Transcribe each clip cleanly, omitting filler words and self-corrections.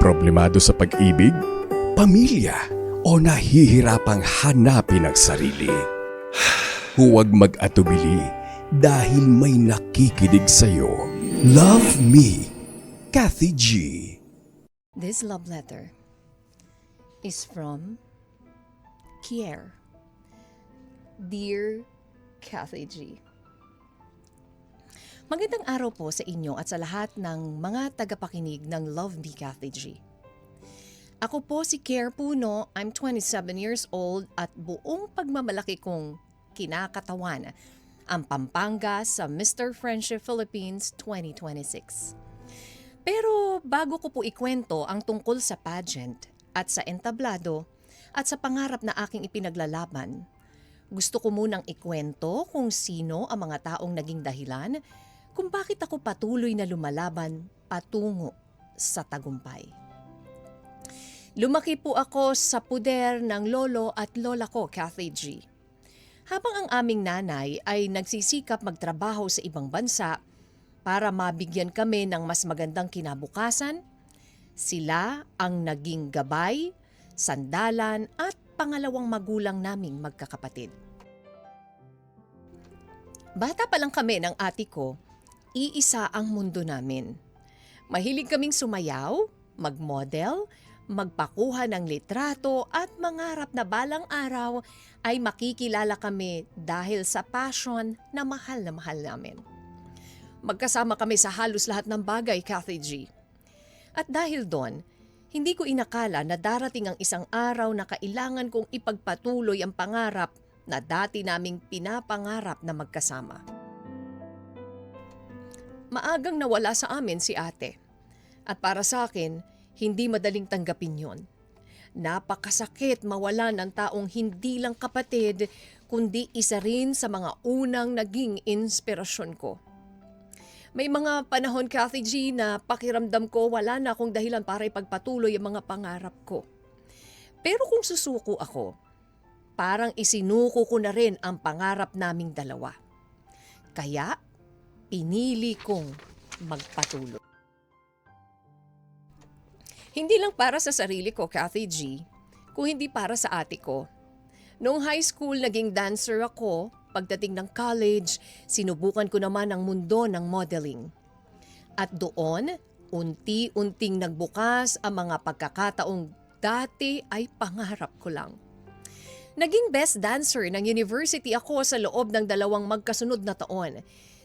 Problemado sa pag-ibig, pamilya, o nahihirapang hanapin ang sarili? Huwag mag-atubili dahil may nakikinig sa'yo. Love Me, Kathy G. This love letter is from Kier. Dear Kathy G. Magandang araw po sa inyo at sa lahat ng mga tagapakinig ng Love Me Kathy G. Ako po si Kier Puno, I'm 27 years old at buong pagmamalaki kong kinakatawan ang Pampanga sa Mr. Friendship Philippines 2026. Pero bago ko po ikwento ang tungkol sa pageant at sa entablado at sa pangarap na aking ipinaglalaban, gusto ko munang ikwento kung sino ang mga taong naging dahilan kung bakit ako patuloy na lumalaban patungo sa tagumpay. Lumaki po ako sa puder ng lolo at lola ko, Kathy G. Habang ang aming nanay ay nagsisikap magtrabaho sa ibang bansa para mabigyan kami ng mas magandang kinabukasan, sila ang naging gabay, sandalan at pangalawang magulang naming magkakapatid. Bata pa lang kami ng ate ko, iisa ang mundo namin. Mahilig kaming sumayaw, mag-model, magpakuha ng litrato at mangarap na balang araw ay makikilala kami dahil sa passion na mahal namin. Magkasama kami sa halos lahat ng bagay, Kathy G. At dahil doon, hindi ko inakala na darating ang isang araw na kailangan kong ipagpatuloy ang pangarap na dati naming pinapangarap na magkasama. Maagang nawala sa amin si ate. At para sa akin, hindi madaling tanggapin yon. Napakasakit mawala ng taong hindi lang kapatid, kundi isa rin sa mga unang naging inspirasyon ko. May mga panahon, Kathy G, na pakiramdam ko wala na akong dahilan para ipagpatuloy ang mga pangarap ko. Pero kung susuko ako, parang isinuko ko na rin ang pangarap naming dalawa. Kaya, pinili kong magpatuloy. Hindi lang para sa sarili ko, Kathy G, kung hindi para sa ate ko. Noong high school, naging dancer ako. Pagdating ng college, sinubukan ko naman ang mundo ng modeling. At doon, unti-unting nagbukas ang mga pagkakataong dati ay pangarap ko lang. Naging best dancer ng university ako sa loob ng 2 magkasunod na taon.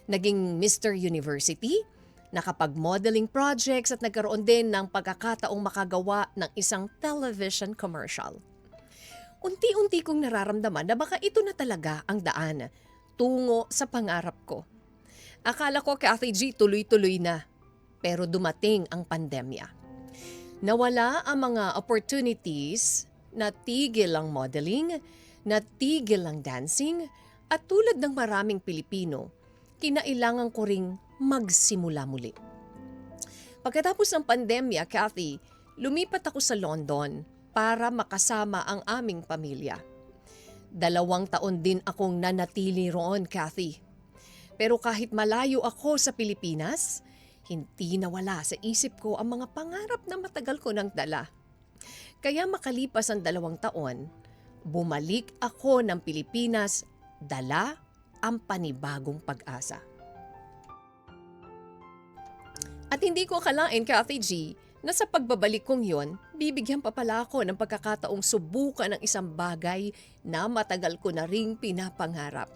Naging Mr. University, nakapag-modeling projects at nagkaroon din ng pagkakataong makagawa ng isang television commercial. Unti-unti kong nararamdaman na baka ito na talaga ang daan tungo sa pangarap ko. Akala ko, Kathy G, tuloy-tuloy na. Pero dumating ang pandemya. Nawala ang mga opportunities, natigil ang modeling, natigil ang dancing, at tulad ng maraming Pilipino, kinailangan ko ring magsimula muli. Pagkatapos ng pandemya, Kathy, lumipat ako sa London para makasama ang aming pamilya. 2 taon din akong nanatili roon, Kathy. Pero kahit malayo ako sa Pilipinas, hindi nawala sa isip ko ang mga pangarap na matagal ko nang dala. Kaya makalipas ang 2 taon, bumalik ako ng Pilipinas, dala ang panibagong pag-asa. At hindi ko akalain, Kathy G, na sa pagbabalik kong yon, bibigyan pa pala ako ng pagkakataong subukan ng isang bagay na matagal ko na ring pinapangarap.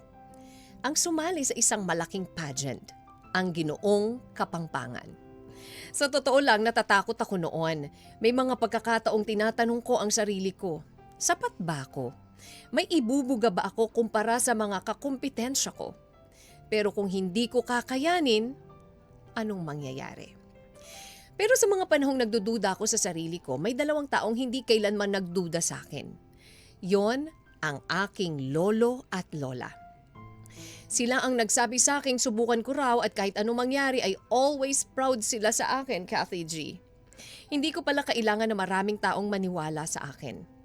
Ang sumali sa isang malaking pageant, ang Ginoong Kapampangan. Sa totoo lang, natatakot ako noon. May mga pagkakataong tinatanong ko ang sarili ko, sapat ba ako? May ibubuga ba ako kumpara sa mga kakumpetensya ko? Pero kung hindi ko kakayanin, anong mangyayari? Pero sa mga panahong nagdududa ako sa sarili ko, may 2 taong hindi kailanman nagduda sa akin. Yon ang aking lolo at lola. Sila ang nagsabi sa akin subukan ko raw at kahit anong mangyari ay always proud sila sa akin, Kathy G. Hindi ko pala kailangan na maraming taong maniwala sa akin.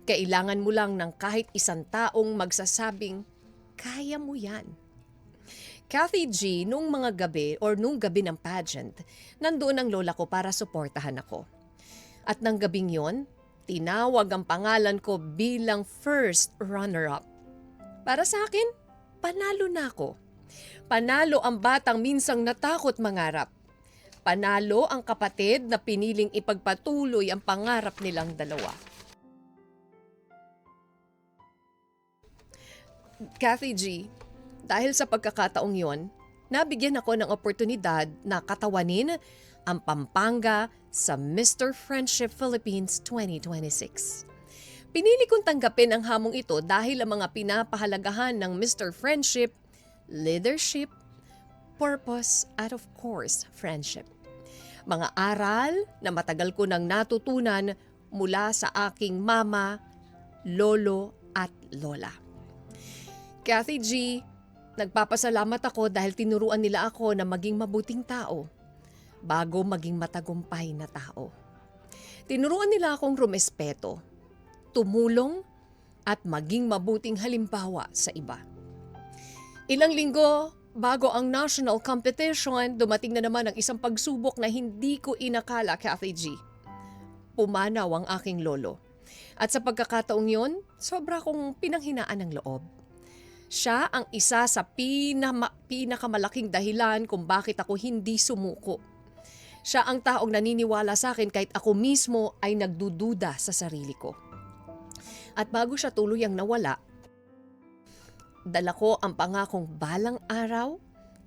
Kailangan mo lang ng kahit isang taong magsasabing, kaya mo yan. Kathy G, nung gabi ng pageant, nandoon ang lola ko para suportahan ako. At nang gabing yon, tinawag ang pangalan ko bilang first runner-up. Para sa akin, panalo na ako. Panalo ang batang minsang natakot mangarap. Panalo ang kapatid na piniling ipagpatuloy ang pangarap nilang dalawa. Kathy G, dahil sa pagkakataong yon, nabigyan ako ng oportunidad na katawanin ang Pampanga sa Mr. Friendship Philippines 2026. Pinili kong tanggapin ang hamong ito dahil ang mga pinapahalagahan ng Mr. Friendship, leadership, purpose at of course, friendship. Mga aral na matagal ko nang natutunan mula sa aking mama, lolo at lola. Kathy G, nagpapasalamat ako dahil tinuruan nila ako na maging mabuting tao bago maging matagumpay na tao. Tinuruan nila akong rumespeto, tumulong at maging mabuting halimbawa sa iba. Ilang linggo bago ang national competition, dumating na naman ang isang pagsubok na hindi ko inakala, Kathy G. Pumanaw ang aking lolo. At sa pagkakataong yon, sobra kong pinanghinaan ng loob. Siya ang isa sa pinakamalaking dahilan kung bakit ako hindi sumuko. Siya ang taong naniniwala sa akin kahit ako mismo ay nagdududa sa sarili ko. At bago siya tuluyang nawala, dala ko ang pangakong balang araw,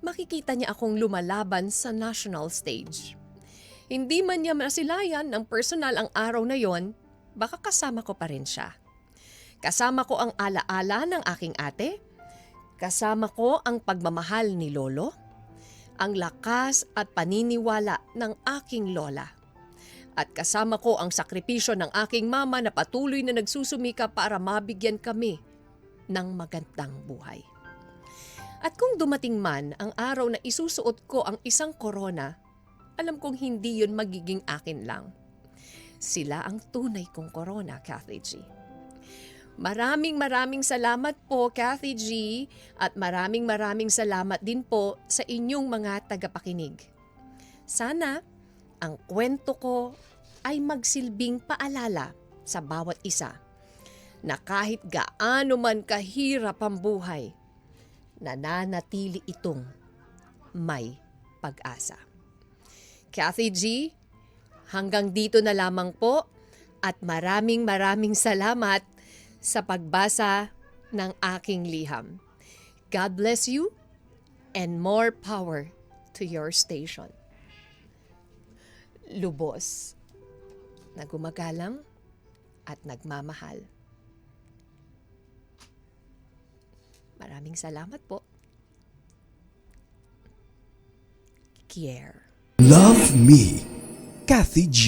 makikita niya akong lumalaban sa national stage. Hindi man niya masilayan ng personal ang araw na yon, baka kasama ko pa rin siya. Kasama ko ang alaala ng aking ate, kasama ko ang pagmamahal ni lolo, ang lakas at paniniwala ng aking lola. At kasama ko ang sakripisyo ng aking mama na patuloy na nagsusumika para mabigyan kami ng magandang buhay. At kung dumating man ang araw na isusuot ko ang isang korona, alam kong hindi yun magiging akin lang. Sila ang tunay kong korona, Kathy G. Maraming salamat po, Kathy G, at maraming salamat din po sa inyong mga tagapakinig. Sana ang kwento ko ay magsilbing paalala sa bawat isa na kahit gaano man kahirap ang buhay, nananatili itong may pag-asa. Kathy G, hanggang dito na lamang po at maraming salamat sa pagbasa ng aking liham. God bless you and more power to your station. Lubos na gumagalang at nagmamahal. Maraming salamat po. Kier. Love Me, Kathy G.